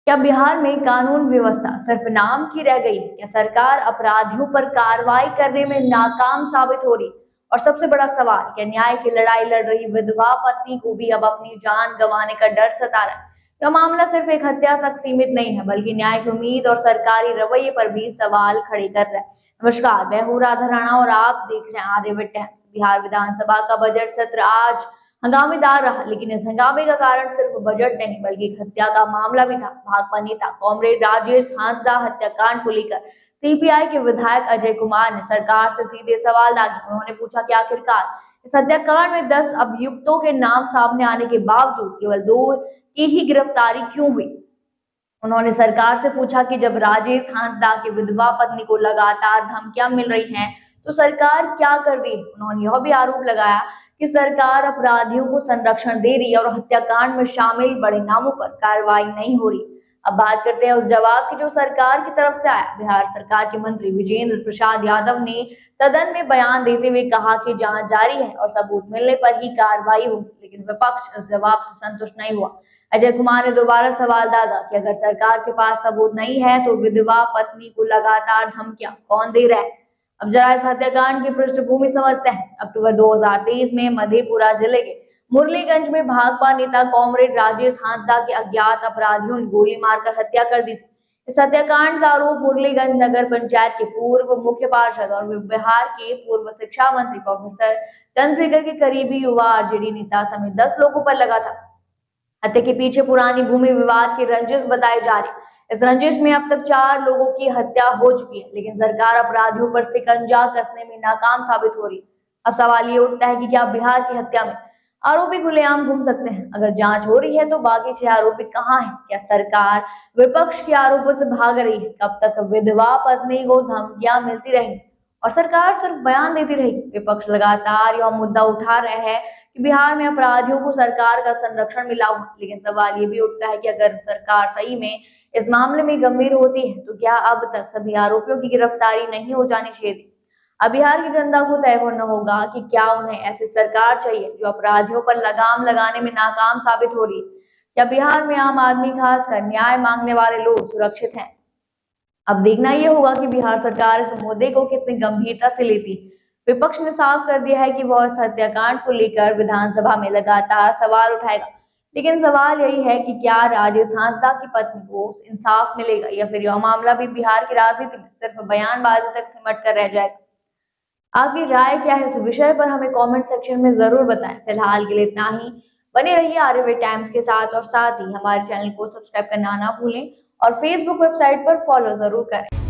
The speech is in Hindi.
क्या बिहार में कानून व्यवस्था सिर्फ नाम की रह गई है? क्या सरकार अपराधियों पर कार्रवाई करने में नाकाम साबित हो रही? और सबसे बड़ा सवाल, क्या न्याय की लड़ाई लड़ रही विधवा पत्नी को भी अब अपनी जान गंवाने का डर सता रहा है? यह मामला सिर्फ एक हत्या तक सीमित नहीं है, बल्कि न्याय की उम्मीद और सरकारी रवैये पर भी सवाल खड़े कर रहा है। नमस्कार, मैं हूँ राधा राणा और आप देख रहे हैं आर्यभट्ट टाइम्स। बिहार विधानसभा का बजट सत्र आज हंगामेदार रहा, लेकिन इस हंगामे का कारण सिर्फ बजट नहीं बल्कि एक हत्या का मामला भी था। भाकपा नेता कॉमरेड राजेश हांसदा हत्याकांड को लेकर सीपीआई के विधायक अजय कुमार ने सरकार से सीधे सवाल दागे। उन्होंने पूछा कि आखिरकार इस हत्याकांड में 10 अभियुक्तों के नाम सामने आने के बावजूद केवल 2 की ही गिरफ्तारी क्यों हुई। उन्होंने सरकार से पूछा कि जब राजेश हांसदा की विधवा पत्नी को लगातार धमकियां मिल रही हैं, तो सरकार क्या कर रही है। उन्होंने यह भी आरोप लगाया कि सरकार अपराधियों को संरक्षण दे रही है और हत्याकांड में शामिल बड़े नामों पर कार्रवाई नहीं हो रही। अब बात करते हैं उस जवाब की जो सरकार की तरफ से आया। बिहार सरकार के मंत्री विजेंद्र प्रसाद यादव ने सदन में बयान देते हुए कहा कि जांच जारी है और सबूत मिलने पर ही कार्रवाई होगी, लेकिन विपक्ष इस जवाब से संतुष्ट नहीं हुआ। अजय कुमार ने दोबारा सवाल दागा कि अगर सरकार के पास सबूत नहीं है तो विधवा पत्नी को लगातार धमकियां कौन दे रहा है। अब जरा इस हत्याकांड की पृष्ठभूमि समझते हैं। अक्टूबर 2023 में मधेपुरा जिले के मुरलीगंज में भाकपा नेता कॉमरेड राजेश हांसदा के अज्ञात अपराधियों ने गोली मारकर हत्या कर दी थी। इस हत्याकांड का आरोप मुरलीगंज नगर पंचायत के पूर्व मुख्य पार्षद और बिहार के पूर्व शिक्षा मंत्री प्रोफेसर चंद्रशेखर के करीबी युवा आरजेडी नेता समेत 10 लोगों पर लगा था। हत्या के पीछे पुरानी भूमि विवाद की रंजिश बताई जा रही। इस रंजिश में अब तक 4 लोगों की हत्या हो चुकी है, लेकिन सरकार अपराधियों पर शिकंजा कसने में नाकाम साबित हो रही है। अब सवाल ये उठता है कि क्या बिहार की हत्या में आरोपी खुलेआम घूम सकते हैं? अगर जांच हो रही है तो बाकी 6 आरोपी कहाँ हैं? क्या सरकार विपक्ष के आरोपों से भाग रही है? कब तक विधवा पत्नी को धमकियां मिलती रहेंगी और सरकार सिर्फ बयान देती रहेगी? विपक्ष लगातार यह मुद्दा उठा रहे हैं कि बिहार में अपराधियों को सरकार का संरक्षण मिला हुआ, लेकिन सवाल ये भी उठता है कि अगर सरकार सही में इस मामले में गंभीर होती है तो क्या अब तक सभी आरोपियों की गिरफ्तारी नहीं हो जानी चाहिए थी। अब बिहार की जनता को तय करना होगा कि क्या उन्हें ऐसी सरकार चाहिए जो अपराधियों पर लगाम लगाने में नाकाम साबित हो रही है, या बिहार में आम आदमी खासकर न्याय मांगने वाले लोग सुरक्षित हैं। अब देखना ये होगा कि बिहार सरकार इस मुद्दे को कितनी गंभीरता से लेती है। विपक्ष ने साफ कर दिया है कि वह इस हत्याकांड को लेकर विधानसभा में लगातार सवाल उठाएगा, लेकिन सवाल यही है कि क्या राजेश हांसदा की पत्नी को इंसाफ मिलेगा या फिर यह मामला भी बिहार की राजनीति में सिर्फ बयानबाजी तक सिमट कर रह जाएगा। आपकी राय क्या है इस विषय पर हमें कमेंट सेक्शन में जरूर बताएं। फिलहाल के लिए इतना ही। बने रहिए आर्यभट्ट टाइम्स के साथ और साथ ही हमारे चैनल को सब्सक्राइब करना ना भूलें और फेसबुक वेबसाइट पर फॉलो जरूर करें।